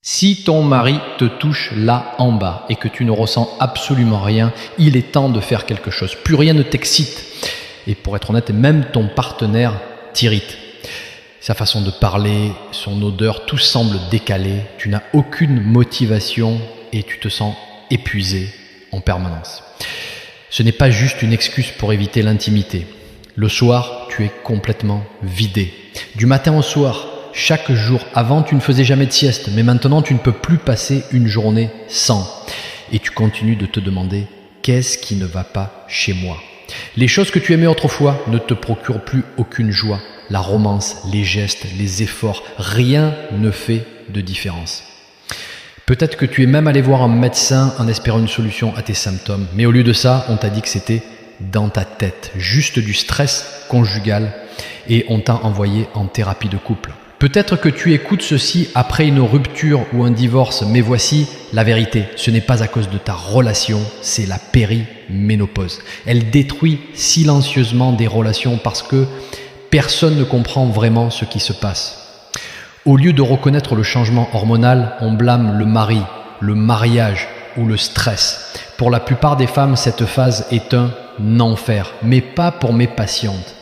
Si ton mari te touche là en bas et que tu ne ressens absolument rien, il est temps de faire quelque chose. Plus rien ne t'excite. Et pour être honnête, même ton partenaire t'irrite. Sa façon de parler, son odeur, tout semble décalé. Tu n'as aucune motivation et tu te sens épuisé en permanence. Ce n'est pas juste une excuse pour éviter l'intimité. Le soir, tu es complètement vidé. Du matin au soir, chaque jour. Avant, tu ne faisais jamais de sieste, mais maintenant, tu ne peux plus passer une journée sans. Et tu continues de te demander « Qu'est-ce qui ne va pas chez moi ?» Les choses que tu aimais autrefois ne te procurent plus aucune joie. La romance, les gestes, les efforts, rien ne fait de différence. Peut-être que tu es même allé voir un médecin en espérant une solution à tes symptômes, mais au lieu de ça, on t'a dit que c'était dans ta tête, juste du stress conjugal, et on t'a envoyé en thérapie de couple. Peut-être que tu écoutes ceci après une rupture ou un divorce, mais voici la vérité. Ce n'est pas à cause de ta relation, c'est la périménopause. Elle détruit silencieusement des relations parce que personne ne comprend vraiment ce qui se passe. Au lieu de reconnaître le changement hormonal, on blâme le mari, le mariage ou le stress. Pour la plupart des femmes, cette phase est un enfer, mais pas pour mes patientes.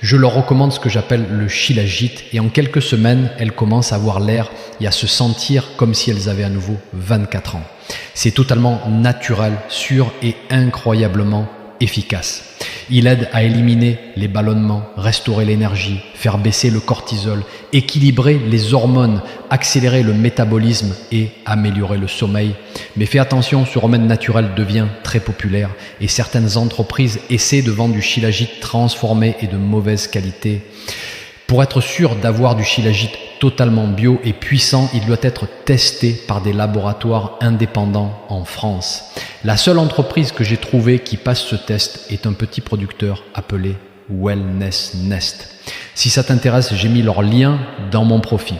Je leur recommande ce que j'appelle le Shilajit et en quelques semaines, elles commencent à avoir l'air et à se sentir comme si elles avaient à nouveau 24 ans. C'est totalement naturel, sûr et incroyablement efficace. Il aide à éliminer les ballonnements, restaurer l'énergie, faire baisser le cortisol, équilibrer les hormones, accélérer le métabolisme et améliorer le sommeil. Mais fais attention, ce remède naturel devient très populaire et certaines entreprises essaient de vendre du Shilajit transformé et de mauvaise qualité. Pour être sûr d'avoir du Shilajit totalement bio et puissant, il doit être testé par des laboratoires indépendants en France. La seule entreprise que j'ai trouvée qui passe ce test est un petit producteur appelé Wellness Nest. Si ça t'intéresse, j'ai mis leur lien dans mon profil.